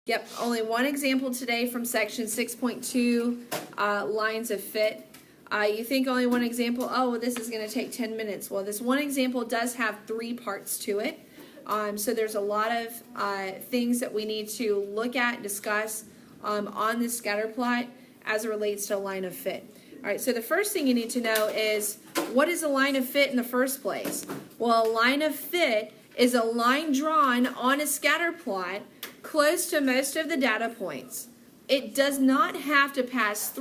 Yep, only one example today from section 6.2, lines of fit. You think only one example, oh, well, this is going to take 10 minutes. Well, this one example does have 3 parts to it. So there's a lot of things that we need to look at, discuss on this scatter plot as it relates to a line of fit. All right, so the first thing you need to know is, what is a line of fit in the first place? Well, a line of fit is a line drawn on a scatter plot close to most of the data points. It does not have to pass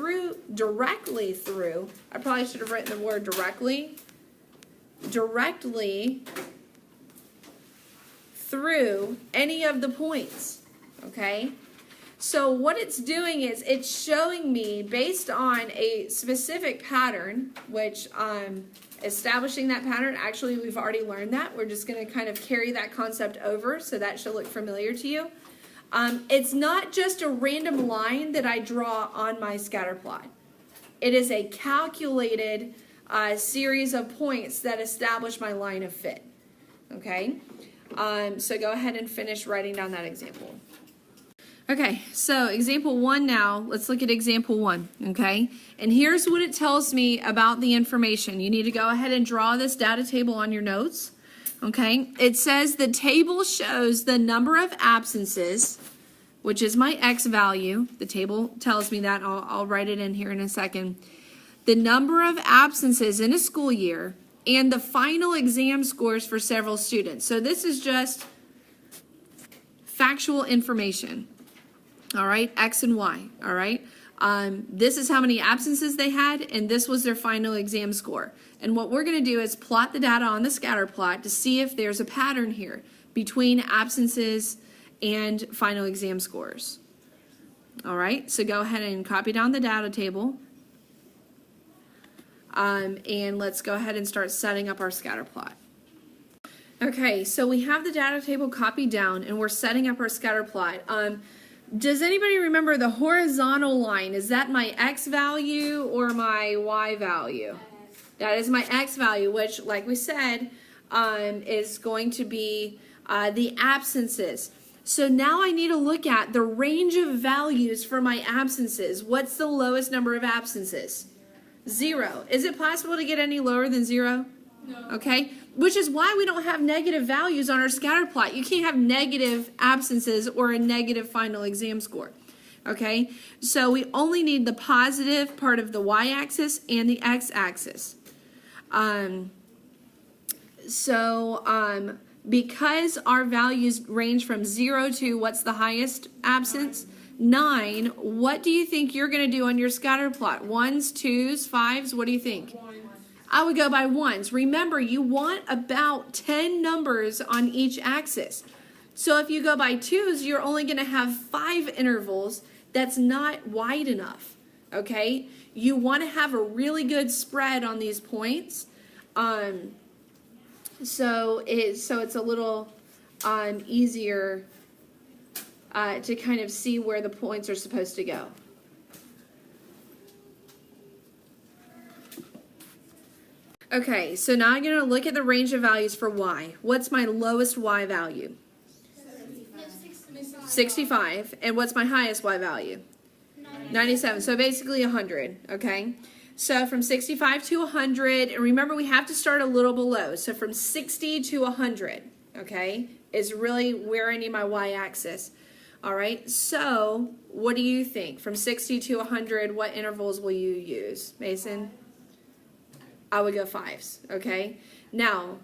directly through. I probably should have written the word directly through any of the points, okay? So what it's doing is it's showing me based on a specific pattern, which establishing that pattern, actually we've already learned that. We're just going to kind of carry that concept over, so that should look familiar to you. It's not just a random line that I draw on my scatter plot. It is a calculated series of points that establish my line of fit, okay? So go ahead and finish writing down that example. Okay, so example 1 now, let's look at example 1, okay? And here's what it tells me about the information. You need to go ahead and draw this data table on your notes, okay? It says the table shows the number of absences, which is my X value. The table tells me that. I'll write it in here in a second. The number of absences in a school year and the final exam scores for several students. So this is just factual information. All right, X and Y, all right? This is how many absences they had, and this was their final exam score. And what we're going to do is plot the data on the scatter plot to see if there's a pattern here between absences and final exam scores. All right, so go ahead and copy down the data table. And let's go ahead and start setting up our scatter plot. Okay, so we have the data table copied down, and we're setting up our scatter plot. Does anybody remember the horizontal line? Is that my X value or my Y value? That is my X value, which, like we said, is going to be the absences. So now I need to look at the range of values for my absences. What's the lowest number of absences? 0. Is it possible to get any lower than 0? No. Okay, which is why we don't have negative values on our scatter plot. You can't have negative absences or a negative final exam score. Okay, so we only need the positive part of the y-axis and the x-axis. Because our values range from 0 to, what's the highest absence? 9. What do you think you're going to do on your scatter plot? 1s, 2s, 5s? What do you think? I would go by 1s. Remember, you want about 10 numbers on each axis. So if you go by 2s, you're only going to have 5 intervals. That's not wide enough, okay? You want to have a really good spread on these points. So it's a little easier to kind of see where the points are supposed to go. Okay, so now I'm going to look at the range of values for y. What's my lowest y value? 65. And what's my highest y value? 97. So basically 100, okay? So from 65 to 100, and remember we have to start a little below. So from 60 to 100, okay, is really where I need my y-axis. All right, so what do you think? From 60 to 100, what intervals will you use, Mason? I would go 5s, okay? Now,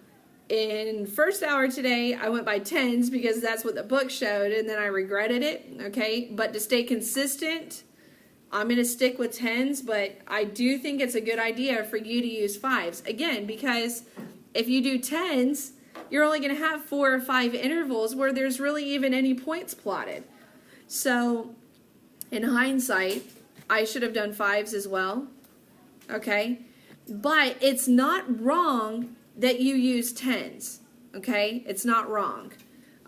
in first hour today, I went by 10s because that's what the book showed, and then I regretted it, okay? But to stay consistent, I'm going to stick with 10s, but I do think it's a good idea for you to use 5s. Again, because if you do 10s, you're only going to have 4 or 5 intervals where there's really even any points plotted. So, in hindsight, I should have done 5s as well, okay? But it's not wrong that you use 10s, okay? It's not wrong.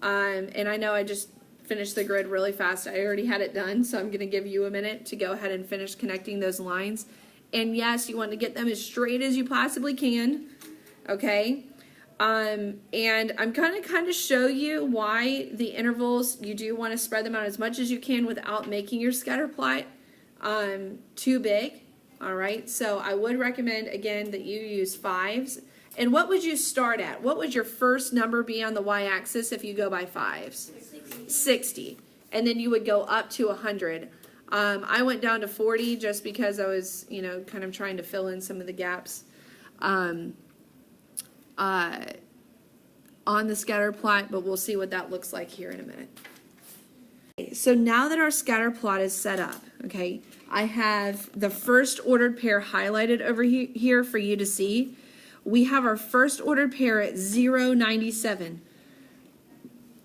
And I know I just finished the grid really fast. I already had it done, so I'm going to give you a minute to go ahead and finish connecting those lines. And yes, you want to get them as straight as you possibly can, okay? And I'm going to kind of show you why the intervals, you do want to spread them out as much as you can without making your scatter plot too big. All right, so I would recommend, again, that you use 5s. And what would you start at? What would your first number be on the y-axis if you go by 5s? 60. And then you would go up to 100. I went down to 40 just because I was, kind of trying to fill in some of the gaps on the scatter plot, but we'll see what that looks like here in a minute. Okay, so now that our scatter plot is set up, okay, I have the first ordered pair highlighted over here for you to see. We have our first ordered pair at 0, 97.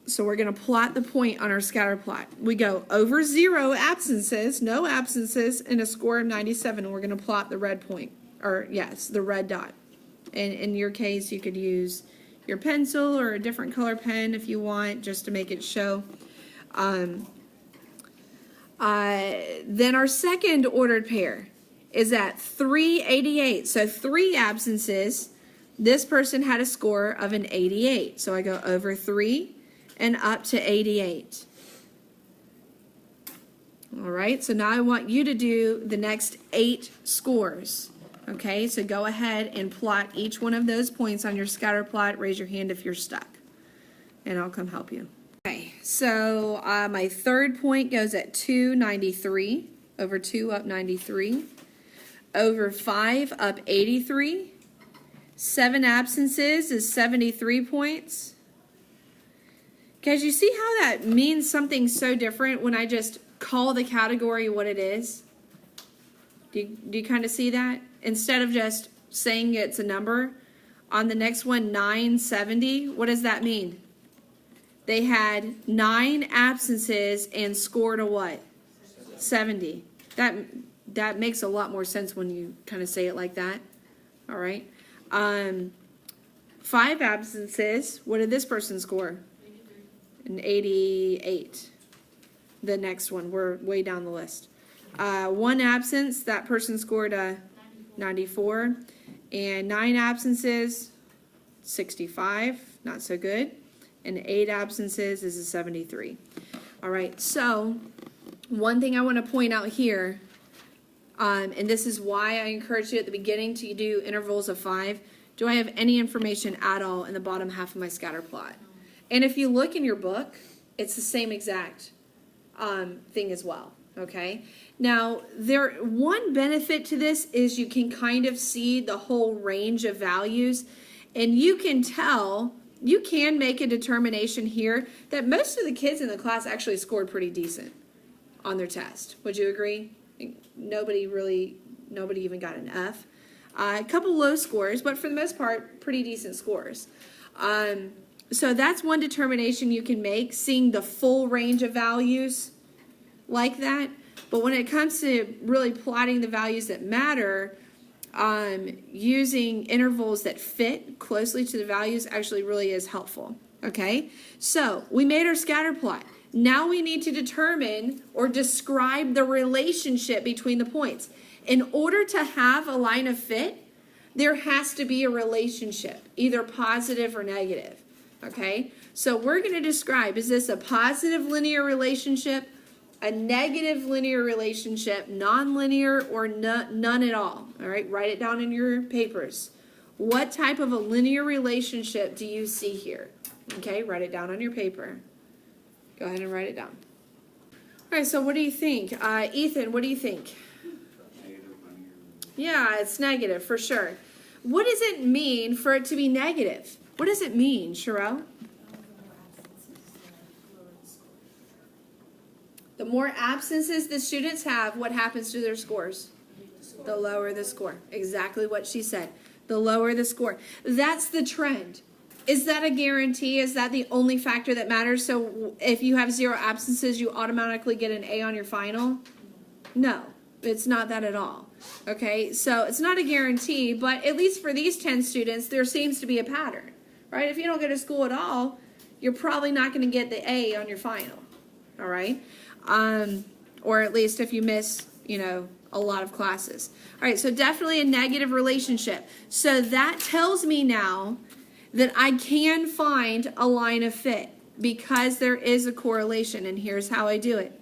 So we're going to plot the point on our scatter plot. We go over 0 absences, no absences, and a score of 97. And we're going to plot the red point, or yes, the red dot. And in your case, you could use your pencil or a different color pen if you want, just to make it show. Then our second ordered pair is at 388. So 3 absences. This person had a score of an 88. So I go over 3 and up to 88. All right, so now I want you to do the next 8 scores. Okay, so go ahead and plot each one of those points on your scatter plot. Raise your hand if you're stuck, and I'll come help you. Okay, so my third point goes at 293, over 2 up 93, over 5 up 83, 7 absences is 73 points. Guys, you see how that means something so different when I just call the category what it is? Do you kind of see that? Instead of just saying it's a number, on the next one, 970, what does that mean? They had 9 absences and scored a what? 70. That makes a lot more sense when you kind of say it like that. All right. 5 absences. What did this person score? An 88. The next one, we're way down the list. 1 absence, that person scored a 94. And 9 absences, 65, not so good. And 8 absences is a 73. All right, so one thing I want to point out here, and this is why I encourage you at the beginning to do intervals of 5. Do I have any information at all in the bottom half of my scatter plot? And if you look in your book, it's the same exact thing as well, okay? Now, one benefit to this is you can kind of see the whole range of values, and you can tell, you can make a determination here that most of the kids in the class actually scored pretty decent on their test. Would you agree? Nobody even got an F. A couple low scores, but for the most part, pretty decent scores. So that's one determination you can make, seeing the full range of values like that. But when it comes to really plotting the values that matter, using intervals that fit closely to the values actually really is helpful. Okay, so we made our scatter plot. Now we need to determine or describe the relationship between the points. In order to have a line of fit, there has to be a relationship, either positive or negative. Okay, so we're going to describe, is this a positive linear relationship, a negative linear relationship, non-linear, or none at all? All right, write it down in your papers. What type of a linear relationship do you see here? Okay, write it down on your paper. Go ahead and write it down. All right, so what do you think? Ethan, what do you think? Yeah, it's negative for sure. What does it mean for it to be negative? What does it mean, Sherelle? The more absences the students have, what happens to their scores? The lower the score. Exactly what she said. The lower the score. That's the trend. Is that a guarantee? Is that the only factor that matters? So if you have 0 absences, you automatically get an A on your final? No, it's not that at all. Okay, so it's not a guarantee, but at least for these 10 students, there seems to be a pattern, right? If you don't go to school at all, you're probably not going to get the A on your final, all right? Or at least if you miss, a lot of classes. All right, so definitely a negative relationship. So that tells me now that I can find a line of fit because there is a correlation, and here's how I do it.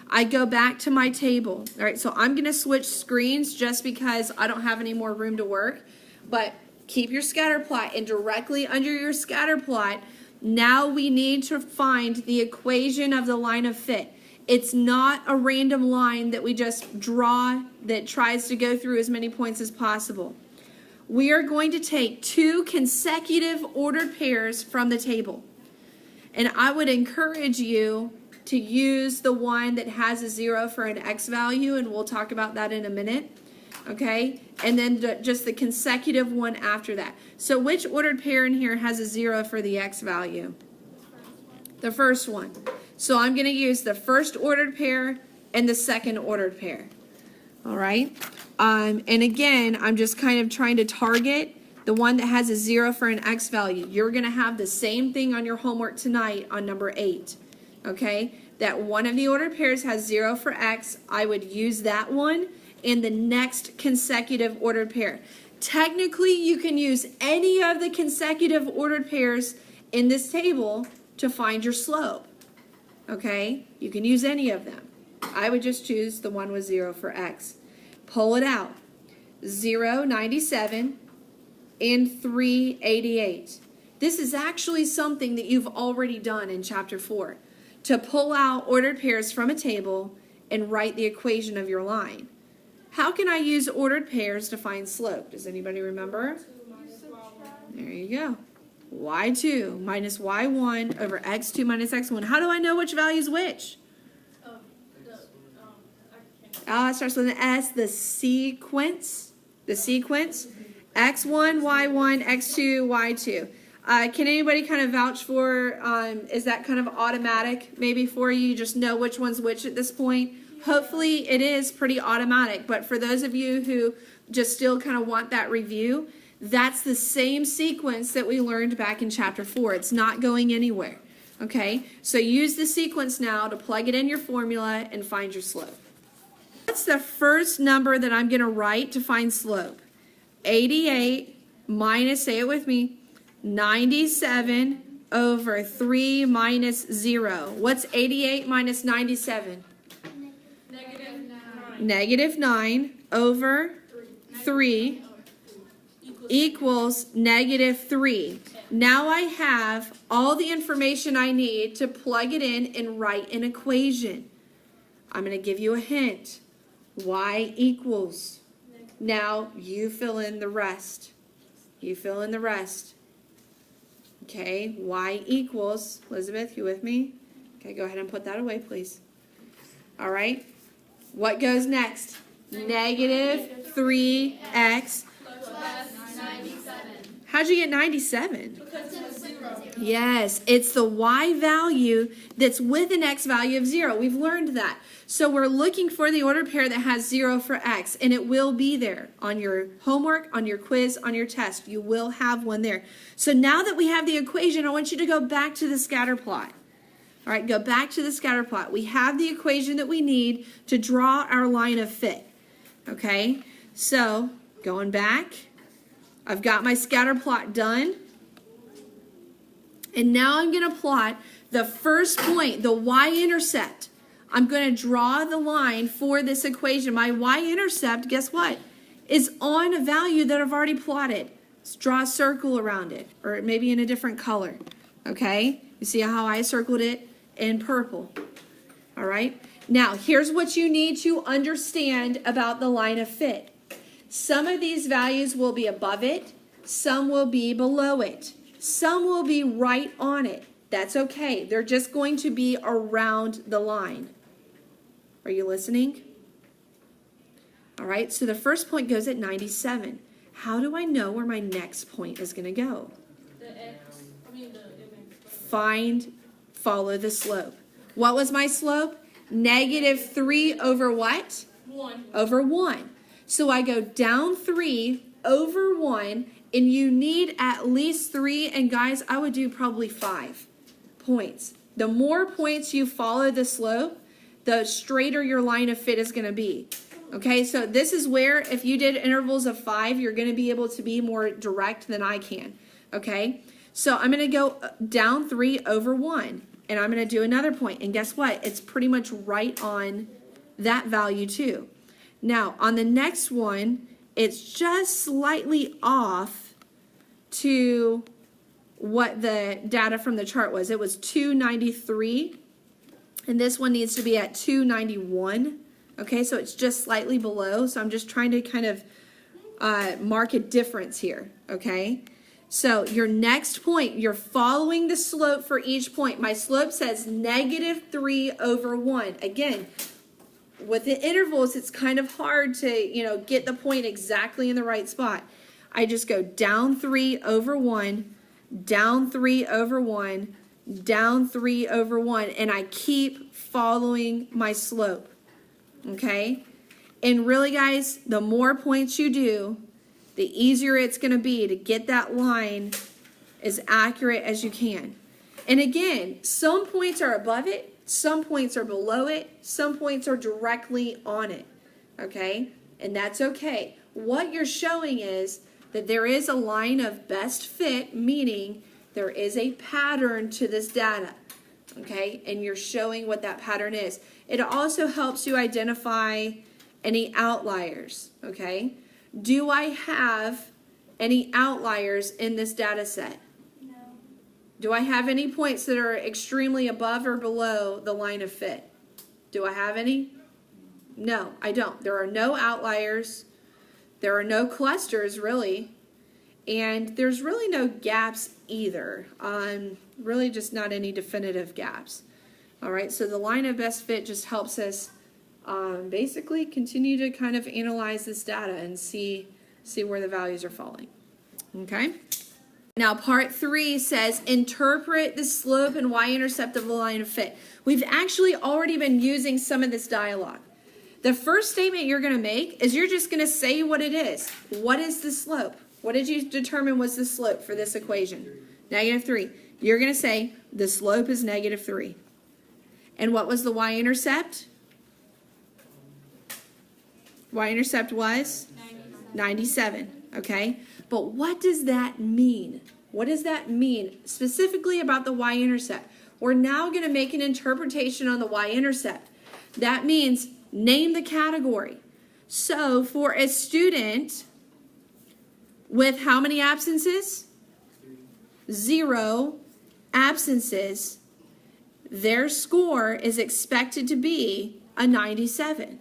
I go back to my table. All right, so I'm going to switch screens just because I don't have any more room to work, but keep your scatter plot, and directly under your scatter plot, now we need to find the equation of the line of fit. It's not a random line that we just draw that tries to go through as many points as possible. We are going to take two consecutive ordered pairs from the table. And I would encourage you to use the one that has a 0 for an x value, and we'll talk about that in a minute. Okay? And then just the consecutive one after that. So which ordered pair in here has a 0 for the x value? The first one. So I'm going to use the first ordered pair and the second ordered pair. All right? And again, I'm just kind of trying to target the one that has a 0 for an x value. You're going to have the same thing on your homework tonight on number 8. Okay? That one of the ordered pairs has 0 for x. I would use that one in the next consecutive ordered pair. Technically, you can use any of the consecutive ordered pairs in this table to find your slope. Okay? You can use any of them. I would just choose the one with 0 for x. Pull it out. 0, 97, and 3, 88. This is actually something that you've already done in chapter 4. To pull out ordered pairs from a table and write the equation of your line. How can I use ordered pairs to find slope? Does anybody remember? There you go. y2 minus y1 over x2 minus x1. How do I know which value is which? It starts with an S, the sequence. The sequence. x1, y1, x2, y2. Can anybody kind of vouch for, is that kind of automatic maybe for you? You just know which one's which at this point? Hopefully it is pretty automatic, but for those of you who just still kind of want that review, that's the same sequence that we learned back in chapter 4. It's not going anywhere. Okay, so use the sequence now to plug it in your formula and find your slope. That's the first number that I'm going to write to find slope. 88 minus, say it with me, 97 over 3 minus 0. What's 88 minus 97? Negative 9 over 3 equals negative 3. Now I have all the information I need to plug it in and write an equation. I'm going to give you a hint. Y equals. Now you fill in the rest. You fill in the rest. Okay, y equals, Elizabeth, you with me? Okay, go ahead and put that away, please. All right. What goes next? Negative 3x. Plus 97. How'd you get 97? Because it's 0. Yes, it's the y value that's with an x value of 0. We've learned that. So we're looking for the ordered pair that has 0 for x, and it will be there on your homework, on your quiz, on your test. You will have one there. So now that we have the equation, I want you to go back to the scatter plot. All right, go back to the scatter plot. We have the equation that we need to draw our line of fit. Okay, so going back, I've got my scatter plot done. And now I'm going to plot the first point, the y-intercept. I'm going to draw the line for this equation. My y-intercept, guess what? Is on a value that I've already plotted. Let's draw a circle around it, or maybe in a different color. Okay? You see how I circled it in purple? All right? Now, here's what you need to understand about the line of fit. Some of these values will be above it. Some will be below it. Some will be right on it. That's okay. They're just going to be around the line. Are you listening? All right, so the first point goes at 97. How do I know where my next point is going to go? Follow the slope. What was my slope? Negative 3 over what? 1. Over 1. So I go down 3 over 1, and you need at least 3, and guys, I would do probably 5 points. The more points you follow the slope, the straighter your line of fit is going to be. Okay, so this is where if you did intervals of 5, you're going to be able to be more direct than I can. okay? So I'm going to go down 3 over 1, and I'm going to do another point. And guess what? It's pretty much right on that value too. Now, on the next one, it's just slightly off to what the data from the chart was. It was 293, and this one needs to be at 291. Okay, so it's just slightly below. So I'm just trying to kind of mark a difference here, okay? So your next point, you're following the slope for each point. My slope says -3 over 1. Again, with the intervals, it's kind of hard to, get the point exactly in the right spot. I just go down 3 over 1, down 3 over 1, down 3 over 1, and I keep following my slope, okay? And really, guys, the more points you do, the easier it's going to be to get that line as accurate as you can. And again, some points are above it, some points are below it, some points are directly on it, okay? And that's okay. What you're showing is that there is a line of best fit, meaning there is a pattern to this data, okay? And you're showing what that pattern is. It also helps you identify any outliers, okay? Do I have any outliers in this data set? No. Do I have any points that are extremely above or below the line of fit? Do I have any? No, I don't. There are no outliers. There are no clusters, really. And there's really no gaps either. Really just not any definitive gaps. All right, so the line of best fit just helps us basically continue to kind of analyze this data and see where the values are falling. Okay? Now part 3 says interpret the slope and y-intercept of the line of fit. We've actually already been using some of this dialogue. The first statement you're going to make is you're just going to say what it is. What is the slope? What did you determine was the slope for this equation? -3. You're going to say the slope is -3. And what was the y-intercept? Y-intercept was 97, okay? But what does that mean? What does that mean specifically about the y-intercept? We're now going to make an interpretation on the y-intercept. That means name the category. So for a student with how many absences? 0 absences, their score is expected to be a 97.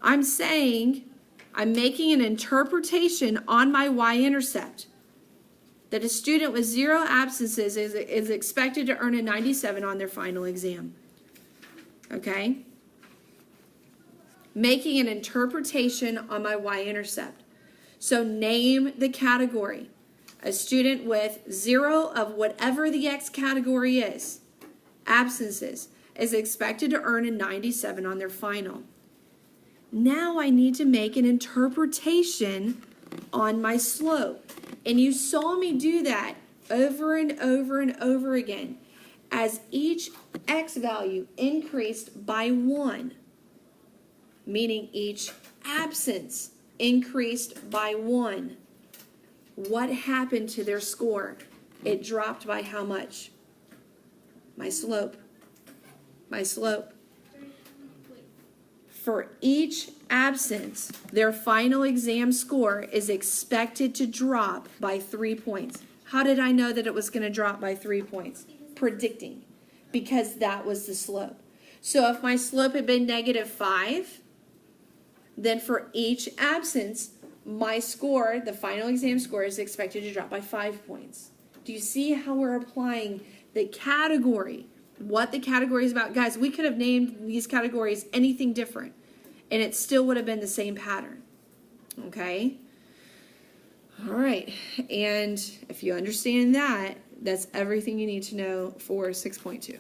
I'm saying I'm making an interpretation on my y-intercept that a student with 0 absences is expected to earn a 97 on their final exam. Okay? Making an interpretation on my y-intercept. So name the category. A student with 0 of whatever the X category is, absences, is expected to earn a 97 on their final. Now I need to make an interpretation on my slope. And you saw me do that over and over and over again as each X value increased by 1, meaning each absence increased by 1. What happened to their score? It dropped by how much? My slope. My slope. For each absence, their final exam score is expected to drop by 3 points. How did I know that it was going to drop by 3 points? Predicting. Because that was the slope. So if my slope had been -5, then for each absence, my score, the final exam score, is expected to drop by 5 points. Do you see how we're applying the category? What the category is about? Guys, we could have named these categories anything different, and it still would have been the same pattern. Okay? All right. And if you understand that, that's everything you need to know for 6.2.